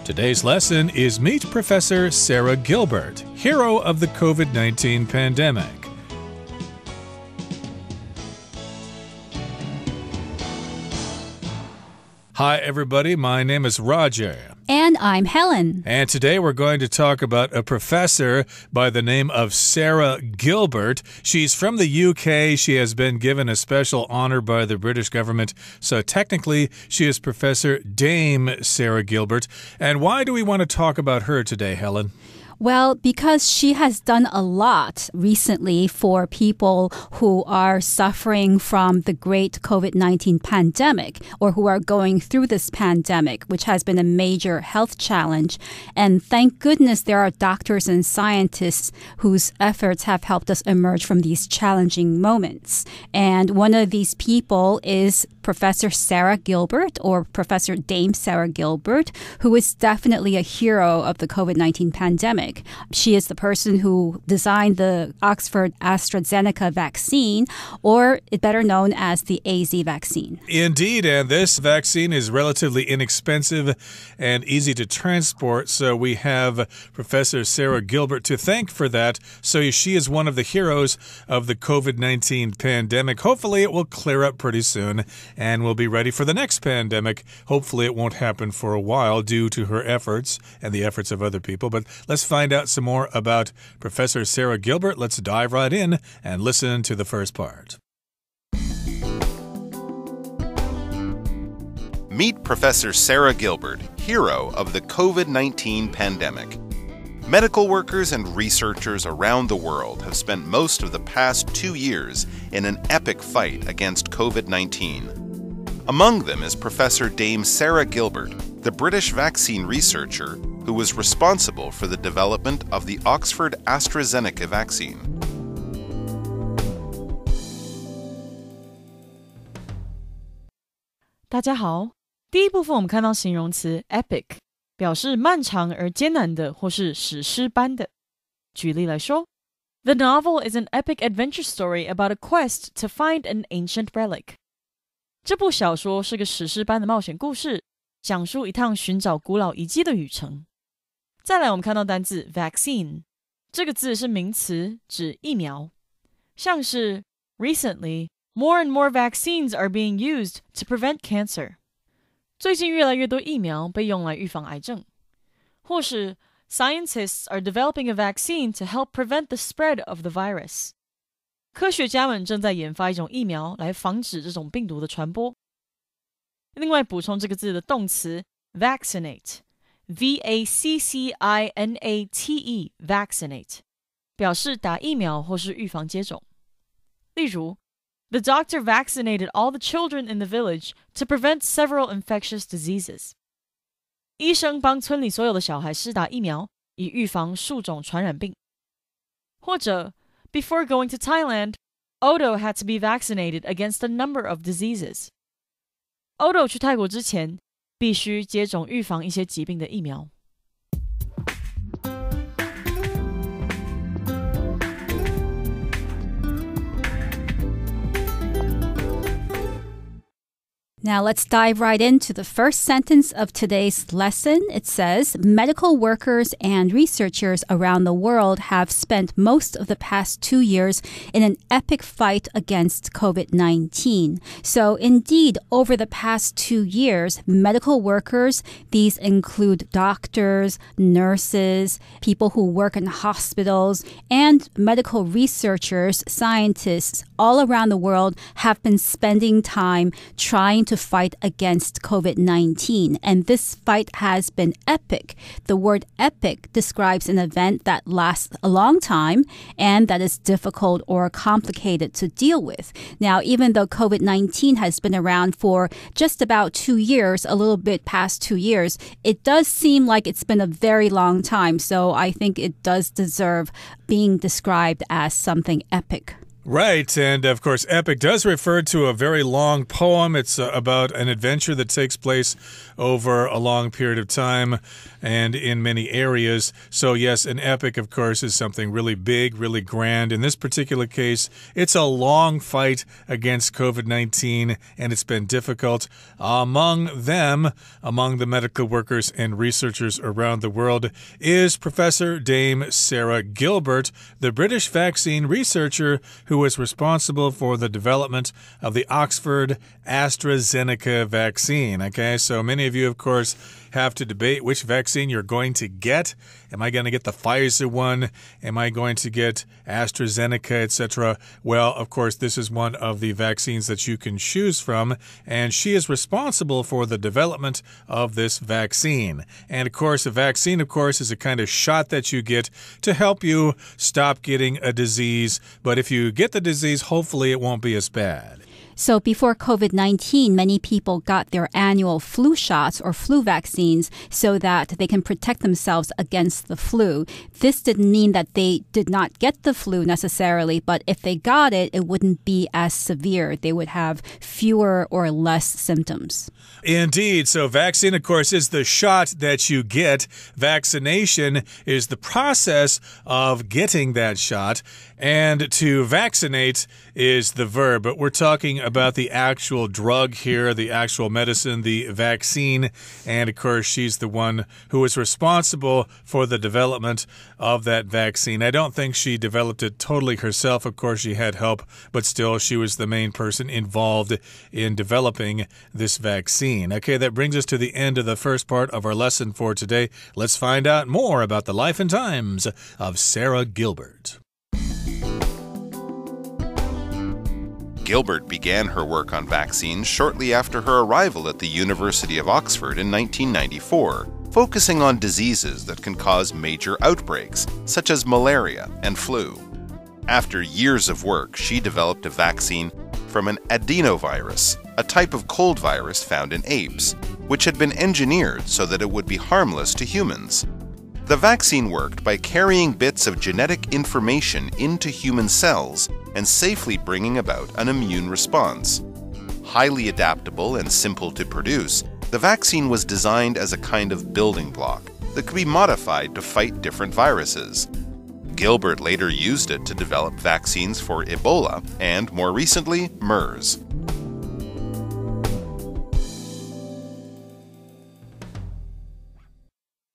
Today's lesson is Meet Professor Sarah Gilbert, hero of the COVID-19 pandemic. Hi, everybody. My name is Roger. And I'm Helen. And today we're going to talk about a professor by the name of Sarah Gilbert. She's from the UK. She has been given a special honor by the British government. So technically, she is Professor Dame Sarah Gilbert. And why do we want to talk about her today, Helen? Well, because she has done a lot recently for people who are suffering from the great COVID-19 pandemic or who are going through this pandemic, which has been a major health challenge. And thank goodness there are doctors and scientists whose efforts have helped us emerge from these challenging moments. And one of these people is Professor Sarah Gilbert, or Professor Dame Sarah Gilbert, who is definitely a hero of the COVID-19 pandemic. She is the person who designed the Oxford AstraZeneca vaccine, or better known as the AZ vaccine. Indeed, and this vaccine is relatively inexpensive and easy to transport, so we have Professor Sarah Gilbert to thank for that. So she is one of the heroes of the COVID-19 pandemic. Hopefully it will clear up pretty soon, and we'll be ready for the next pandemic. Hopefully it won't happen for a while due to her efforts and the efforts of other people. But let's find out some more about Professor Sarah Gilbert. Let's dive right in and listen to the first part. Meet Professor Sarah Gilbert, hero of the COVID-19 pandemic. Medical workers and researchers around the world have spent most of the past 2 years in an epic fight against COVID-19. Among them is Professor Dame Sarah Gilbert, the British vaccine researcher who was responsible for the development of the Oxford AstraZeneca vaccine. 大家好，第一部分我们看到形容词 epic， 表示漫长而艰难的或是史诗般的。举例来说 The novel is an epic adventure story about a quest to find an ancient relic. 这部小说是个史诗般的冒险故事，讲述一趟寻找古老遗迹的旅程。再来我们看到单字 vaccine， 这个字是名词，指疫苗。像是 Recently, more and more vaccines are being used to prevent cancer. 最近越来越多疫苗被用来预防癌症。或是 Scientists are developing a vaccine to help prevent the spread of the virus. 科学家们正在研发一种疫苗来防止这种病毒的传播。另外补充这个字的动词 vaccinate, V-A-C-C-I-N-A-T-E, vaccinate, 表示打疫苗或是预防接种。例如 The doctor vaccinated all the children in the village to prevent several infectious diseases. 医生帮村里所有的小孩施打疫苗，以预防数种传染病。或者Before going to Thailand, Odo had to be vaccinated against a number of diseases. Odo 去泰国之前，必须接种预防一些疾病的疫苗。Now let's dive right into the first sentence of today's lesson. It says, medical workers and researchers around the world have spent most of the past 2 years in an epic fight against COVID-19. So indeed, over the past 2 years, medical workers, these include doctors, nurses, people who work in hospitals, and medical researchers, scientists all around the world have been spending time trying to fight against COVID-19. And this fight has been epic. The word epic describes an event that lasts a long time and that is difficult or complicated to deal with. Now, even though COVID-19 has been around for just about 2 years, a little bit past 2 years, it does seem like it's been a very long time. So I think it does deserve being described as something epic. Right, and of course, epic does refer to a very long poem. It's about an adventure that takes place over a long period of time and in many areas. So yes, an epic, of course, is something really big, really grand. In this particular case, it's a long fight against COVID-19, and it's been difficult. Among the medical workers and researchers around the world, is Professor Dame Sarah Gilbert, the British vaccine researcher who was responsible for the development of the Oxford AstraZeneca vaccine. Okay, so many of you, of course, have to debate which vaccine you're going to get. Am I going to get the Pfizer one? Am I going to get AstraZeneca, etc.? Well, of course, this is one of the vaccines that you can choose from, and she is responsible for the development of this vaccine. And of course, a vaccine, of course, is a kind of shot that you get to help you stop getting a disease. But if you get the disease, hopefully it won't be as bad. So before COVID-19, many people got their annual flu shots or flu vaccines so that they can protect themselves against the flu. This didn't mean that they did not get the flu necessarily, but if they got it, it wouldn't be as severe. They would have fewer or less symptoms. Indeed. So vaccine, of course, is the shot that you get. Vaccination is the process of getting that shot. And to vaccinate is the verb. But we're talking about the actual drug here, the actual medicine, the vaccine. And, of course, she's the one who is responsible for the development of that vaccine. I don't think she developed it totally herself. Of course, she had help, but still, she was the main person involved in developing this vaccine. Okay, that brings us to the end of the first part of our lesson for today. Let's find out more about the life and times of Sarah Gilbert. Gilbert began her work on vaccines shortly after her arrival at the University of Oxford in 1994, focusing on diseases that can cause major outbreaks, such as malaria and flu. After years of work, she developed a vaccine from an adenovirus, a type of cold virus found in apes, which had been engineered so that it would be harmless to humans. The vaccine worked by carrying bits of genetic information into human cells and safely bringing about an immune response. Highly adaptable and simple to produce, the vaccine was designed as a kind of building block that could be modified to fight different viruses. Gilbert later used it to develop vaccines for Ebola and, more recently, MERS.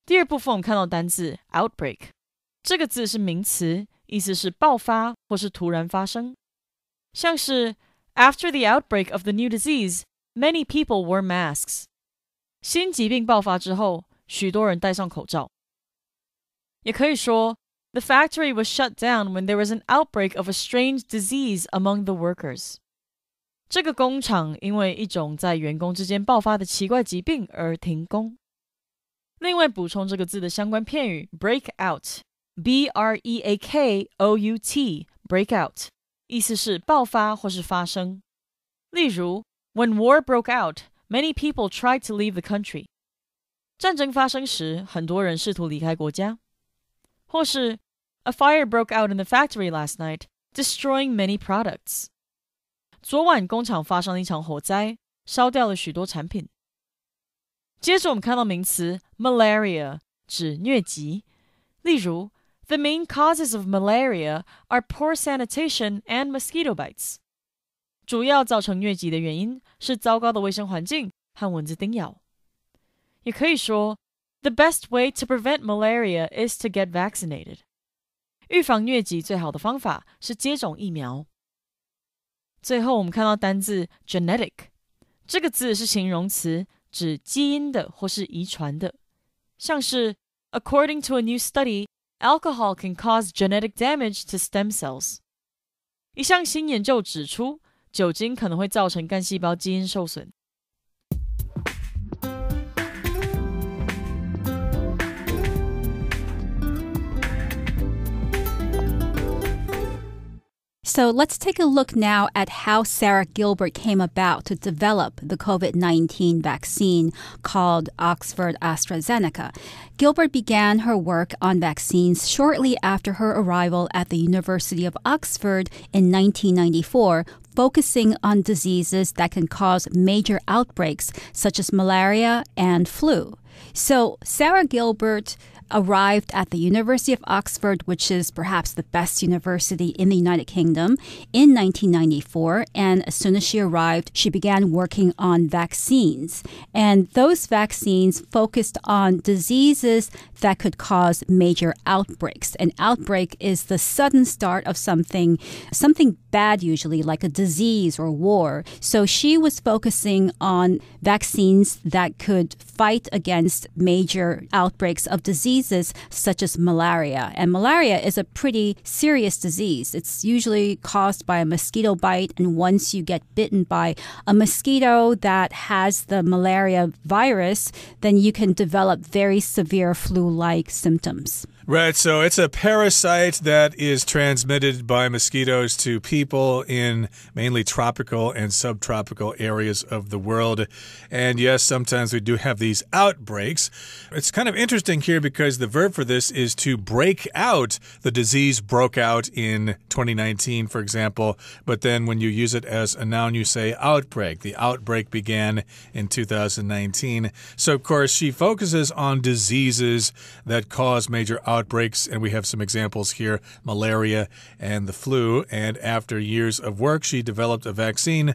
第二部分我们看到单字 outbreak， 这个字是名词，意思是爆发或是突然发生。像是 After the outbreak of the new disease, many people wore masks. 新疾病爆发之后，许多人戴上口罩。也可以说 The factory was shut down when there was an outbreak of a strange disease among the workers. 这个工厂因为一种在员工之间爆发的奇怪疾病而停工。另外补充这个字的相关片语 break out, B-R-E-A-K-O-U-T, break out, 意思是爆发或是发生。例如 When war broke out, many people tried to leave the country. 战争发生时，很多人试图离开国家。或是 A fire broke out in the factory last night, destroying many products. 昨晚工厂发生了一场火灾，烧掉了许多产品。接着我们看到名词 malaria， 指疟疾。例如 The main causes of malaria are poor sanitation and mosquito bites. 主要造成疟疾的原因是糟糕的卫生环境和蚊子叮咬。也可以说 The best way to prevent malaria is to get vaccinated. 预防疟疾最好的方法是接种疫苗。最后我们看到单字 genetic， 这个字是形容词，指基因的或是遗传的。像是 According to a new study, alcohol can cause genetic damage to stem cells. 一项新研究指出，酒精可能会造成干细胞基因受损。So let's take a look now at how Sarah Gilbert came about to develop the COVID-19 vaccine called Oxford AstraZeneca. Gilbert began her work on vaccines shortly after her arrival at the University of Oxford in 1994, focusing on diseases that can cause major outbreaks such as malaria and flu. So Sarah Gilbert arrived at the University of Oxford, which is perhaps the best university in the United Kingdom, in 1994. And as soon as she arrived, she began working on vaccines. And those vaccines focused on diseases that could cause major outbreaks. An outbreak is the sudden start of something bad usually, like a disease or war. So she was focusing on vaccines that could fight against major outbreaks of diseases such as malaria. And malaria is a pretty serious disease. It's usually caused by a mosquito bite, and once you get bitten by a mosquito that has the malaria virus, then you can develop very severe flu-like symptoms. Right, so it's a parasite that is transmitted by mosquitoes to people in mainly tropical and subtropical areas of the world. And yes, sometimes we do have these outbreaks. It's kind of interesting here because the verb for this is to break out. The disease broke out in 2019, for example, but then when you use it as a noun, you say outbreak. The outbreak began in 2019. So, of course, she focuses on diseases that cause major outbreaks, and we have some examples here, malaria and the flu. And after years of work, she developed a vaccine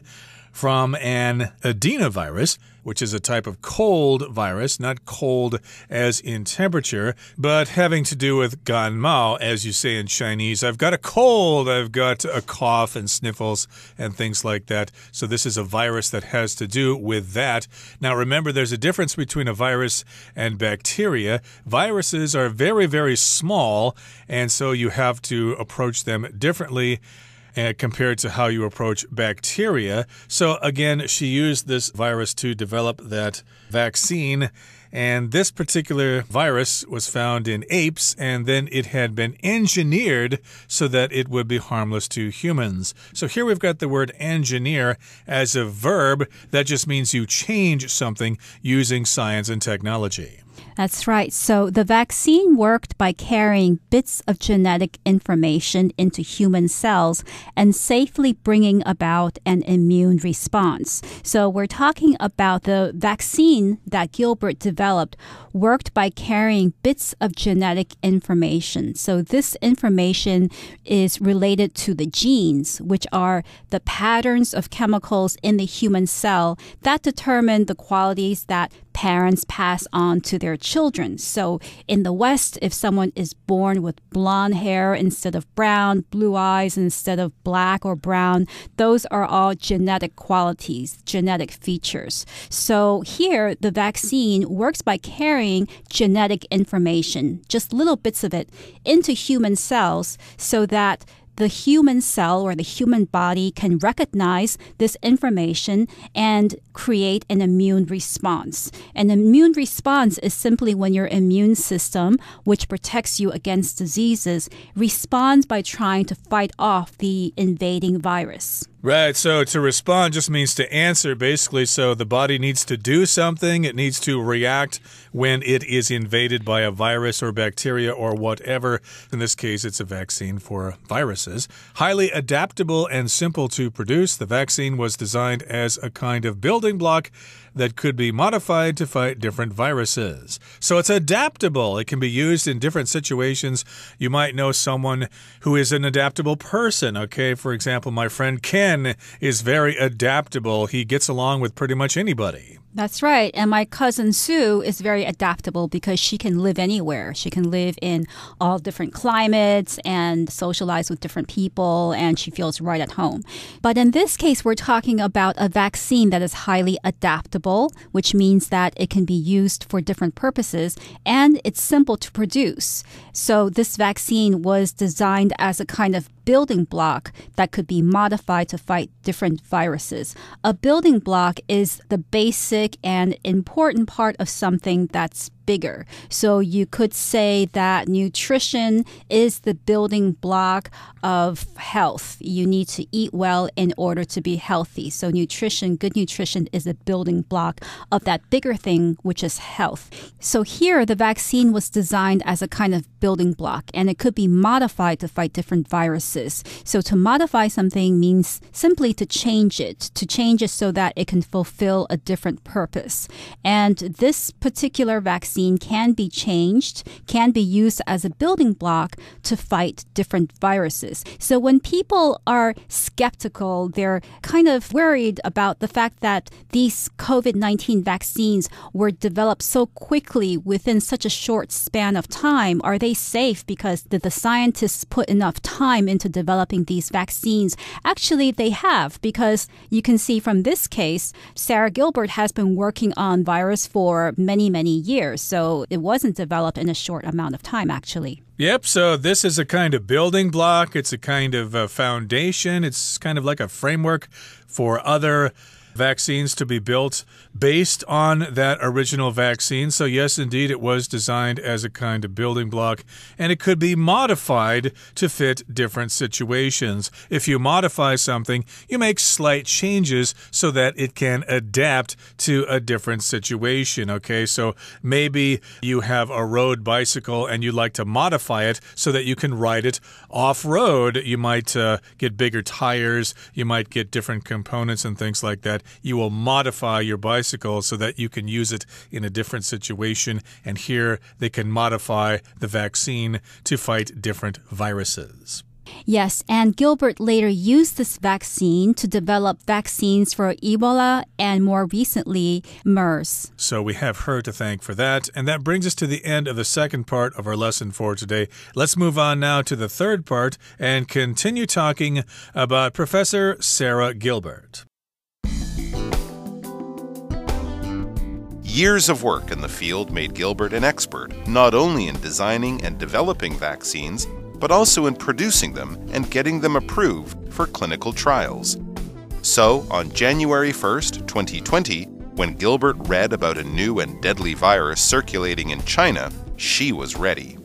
from an adenovirus, which is a type of cold virus, not cold as in temperature, but having to do with ganmao, as you say in Chinese. I've got a cold, I've got a cough and sniffles and things like that. So this is a virus that has to do with that. Now remember, there's a difference between a virus and bacteria. Viruses are very, very small, and so you have to approach them differently compared to how you approach bacteria. So again, she used this virus to develop that vaccine. And this particular virus was found in apes, and then it had been engineered so that it would be harmless to humans. So here we've got the word engineer as a verb. That just means you change something using science and technology. That's right. So the vaccine worked by carrying bits of genetic information into human cells and safely bringing about an immune response. So we're talking about the vaccine that Gilbert developed worked by carrying bits of genetic information. So this information is related to the genes, which are the patterns of chemicals in the human cell that determine the qualities that parents pass on to their children. So in the West, if someone is born with blonde hair instead of brown, blue eyes instead of black or brown, those are all genetic qualities, genetic features. So here, the vaccine works by carrying genetic information, just little bits of it, into human cells so that the human cell or the human body can recognize this information and create an immune response. An immune response is simply when your immune system, which protects you against diseases, responds by trying to fight off the invading virus. Right, so to respond just means to answer, basically. So the body needs to do something. It needs to react when it is invaded by a virus or bacteria or whatever. In this case, it's a vaccine for viruses. Highly adaptable and simple to produce, the vaccine was designed as a kind of building block that could be modified to fight different viruses. So it's adaptable. It can be used in different situations. You might know someone who is an adaptable person. Okay, for example, my friend Ken is very adaptable. He gets along with pretty much anybody. That's right. And my cousin Sue is very adaptable because she can live anywhere. She can live in all different climates and socialize with different people, and she feels right at home. But in this case, we're talking about a vaccine that is highly adaptable, which means that it can be used for different purposes, and it's simple to produce. So this vaccine was designed as a kind of building block that could be modified to fight different viruses. A building block is the basic and important part of something that's bigger. So you could say that nutrition is the building block of health. You need to eat well in order to be healthy. So nutrition, good nutrition is a building block of that bigger thing, which is health. So here, the vaccine was designed as a kind of building block, and it could be modified to fight different viruses. So to modify something means simply to change it so that it can fulfill a different purpose. And this particular vaccine can be changed, can be used as a building block to fight different viruses. So when people are skeptical, they're kind of worried about the fact that these COVID-19 vaccines were developed so quickly within such a short span of time. Are they safe because did the scientists put enough time into developing these vaccines? Actually, they have, because you can see from this case, Sarah Gilbert has been working on virus for many, many years. So it wasn't developed in a short amount of time, actually. Yep, so this is a kind of building block. It's a kind of foundation. It's kind of like a framework for other vaccines to be built based on that original vaccine. So yes, indeed, it was designed as a kind of building block, and it could be modified to fit different situations. If you modify something, you make slight changes so that it can adapt to a different situation, okay? So maybe you have a road bicycle and you'd like to modify it so that you can ride it off-road. You might get bigger tires, you might get different components and things like that. You will modify your bicycle so that you can use it in a different situation. And here they can modify the vaccine to fight different viruses. Yes, and Gilbert later used this vaccine to develop vaccines for Ebola and more recently, MERS. So we have her to thank for that. And that brings us to the end of the second part of our lesson for today. Let's move on now to the third part and continue talking about Professor Sarah Gilbert. Years of work in the field made Gilbert an expert, not only in designing and developing vaccines, but also in producing them and getting them approved for clinical trials. So, on January 1st, 2020, when Gilbert read about a new and deadly virus circulating in China, she was ready.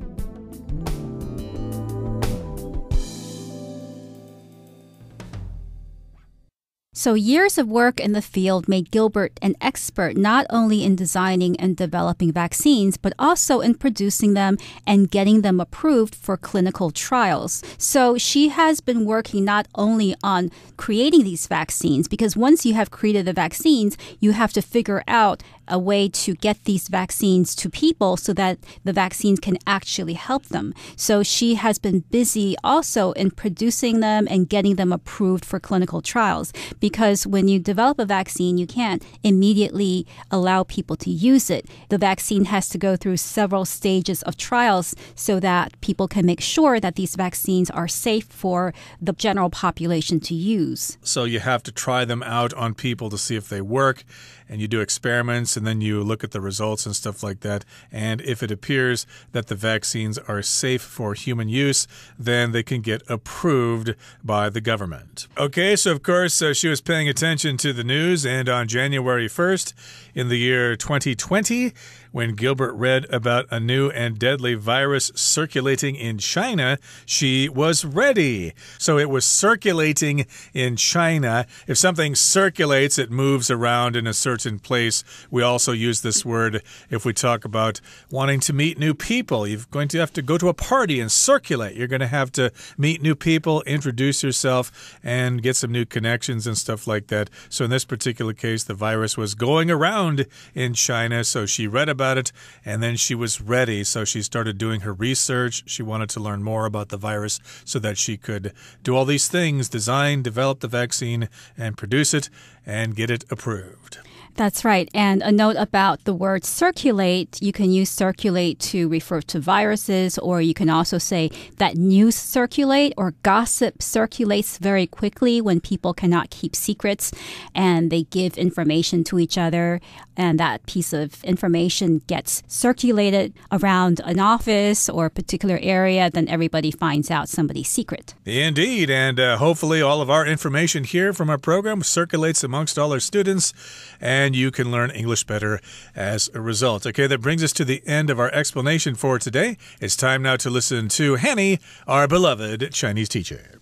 So years of work in the field made Gilbert an expert not only in designing and developing vaccines, but also in producing them and getting them approved for clinical trials. So she has been working not only on creating these vaccines, because once you have created the vaccines, you have to figure out a way to get these vaccines to people so that the vaccines can actually help them. So she has been busy also in producing them and getting them approved for clinical trials. Because when you develop a vaccine, you can't immediately allow people to use it. The vaccine has to go through several stages of trials so that people can make sure that these vaccines are safe for the general population to use. So you have to try them out on people to see if they work, and you do experiments, and then you look at the results and stuff like that. And if it appears that the vaccines are safe for human use, then they can get approved by the government. Okay, so of course, she was paying attention to the news, and on January 1st in the year 2020, when Gilbert read about a new and deadly virus circulating in China, she was ready. So it was circulating in China. If something circulates, it moves around in a certain place. We also use this word if we talk about wanting to meet new people. You're going to have to go to a party and circulate. You're going to have to meet new people, introduce yourself, and get some new connections and stuff like that. So in this particular case, the virus was going around in China, so she read about it, and then she was ready. So she started doing her research. She wanted to learn more about the virus so that she could do all these things, design, develop the vaccine, and produce it, and get it approved. That's right. And a note about the word circulate. You can use circulate to refer to viruses, or you can also say that news circulate or gossip circulates very quickly when people cannot keep secrets and they give information to each other. And that piece of information gets circulated around an office or a particular area, then everybody finds out somebody's secret. Indeed. And hopefully all of our information here from our program circulates amongst all our students. And and you can learn English better as a result. Okay, that brings us to the end of our explanation for today. It's time now to listen to Hanny, our beloved Chinese teacher.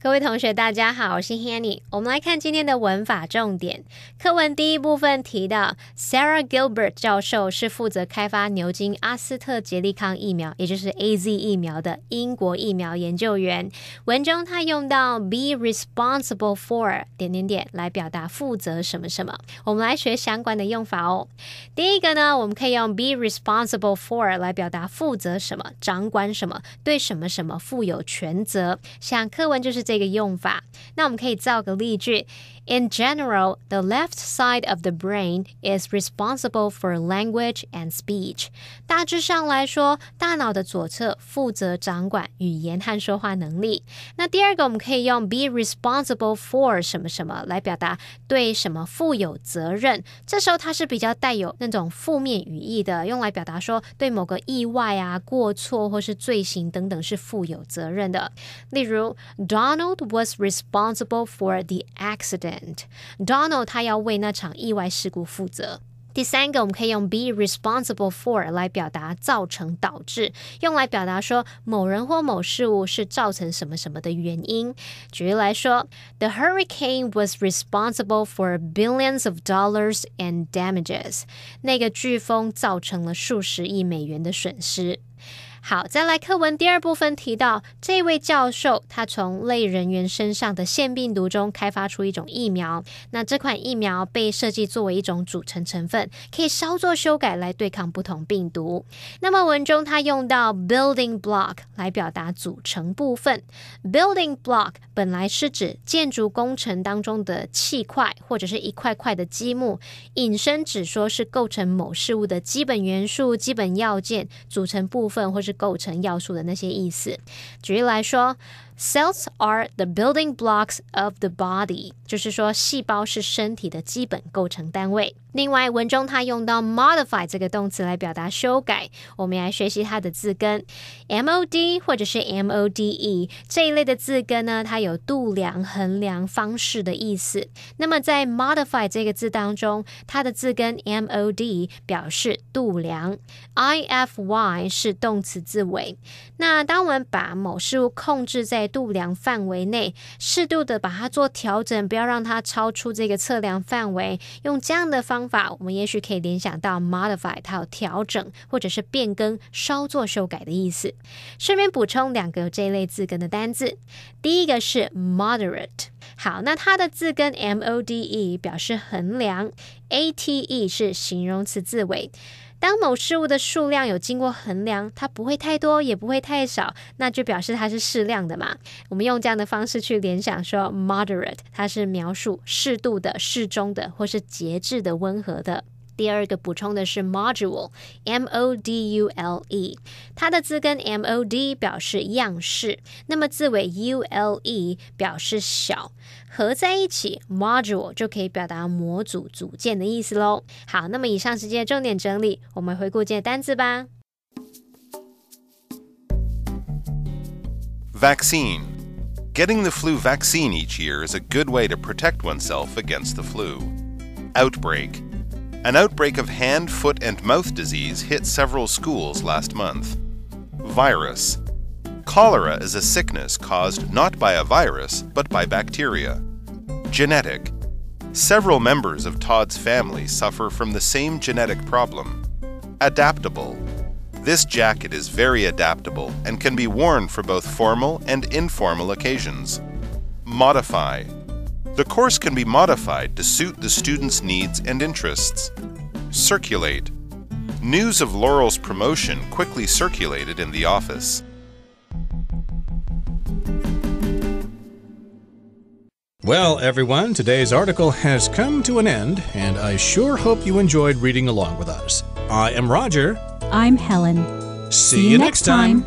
各位同学大家好，我是 Hanny。 我们来看今天的文法重点。课文第一部分提到 Sarah Gilbert 教授是负责开发牛津阿斯特捷利康疫苗，也就是 AZ 疫苗的英国疫苗研究员。文中他用到 be responsible for 来表达负责什么什么。我们来学相关的用法哦。第一个呢，我们可以用 be responsible for 来表达负责什么，掌管什么，对什么什么负有全责。像课文就是这个用法。那我们可以造个例句。In general, the left side of the brain is responsible for language and speech. 大致上来说，大脑的左侧负责掌管语言和说话能力。那第二个，我们可以用 be responsible for 什么什么来表达对什么负有责任。这时候它是比较带有那种负面语义的，用来表达说对某个意外啊、过错或是罪行等等是负有责任的。例如 Donald was responsible for the accident.Donald 他要为那场意外事故负责。第三个，我们可以用 be responsible for 来表达造成导致，用来表达说某人或某事物是造成什么什么的原因。举例来说 The hurricane was responsible for billions of dollars in damages. 那个飓风造成了数十亿美元的损失。好，再来课文第二部分提到，这位教授他从类人猿身上的腺病毒中开发出一种疫苗，那这款疫苗被设计作为一种组成成分，可以稍作修改来对抗不同病毒。那么文中他用到 building block 来表达组成部分。 building block 本来是指建筑工程当中的砌块或者是一块块的积木，引申指说是构成某事物的基本元素、基本要件、组成部分或是构成要素的那些意思。举例来说 Cells are the building blocks of the body. 就是说细胞是身体的基本构成单位。另外文中它用到 modify 这个动词来表达修改，我们来学习它的字根。 MOD 或者是 MODE 这一类的字根呢，它有度量、衡量、方式的意思。那么在 modify 这个字当中，它的字根 MOD 表示度量， IFY 是动词字尾。那当我们把某事物控制在度量范围内，适度的把它做调整，不要让它超出这个测量范围，用这样的方法，我们也许可以联想到 modify 它有调整或者是变更、稍作修改的意思。顺便补充两个有这一类字根的单字。第一个是 moderate。 好，那它的字根 MODE 表示衡量， ATE 是形容词字尾。当某事物的数量有经过衡量，它不会太多也不会太少，那就表示它是适量的嘛。我们用这样的方式去联想说 moderate 它是描述适度的、适中的或是节制的、温和的。第二个补充的是 module MODULE， 它的字根 MOD 表示样式，那么字尾 ULE 表示小，合在一起 module 就可以表达模组、组件的意思咯。好，那么以上是今天的重点整理，我们回顾今天的单字吧。 Vaccine. Getting the flu vaccine each year is a good way to protect oneself against the flu. Outbreak.An outbreak of hand, foot, and mouth disease hit several schools last month. Virus. Cholera is a sickness caused not by a virus, but by bacteria. Genetic. Several members of Todd's family suffer from the same genetic problem. Adaptable. This jacket is very adaptable and can be worn for both formal and informal occasions. Modify.The course can be modified to suit the student's needs and interests. Circulate. News of Laurel's promotion quickly circulated in the office. Well, everyone, today's article has come to an end, and I sure hope you enjoyed reading along with us. I am Roger. I'm Helen. See you next time.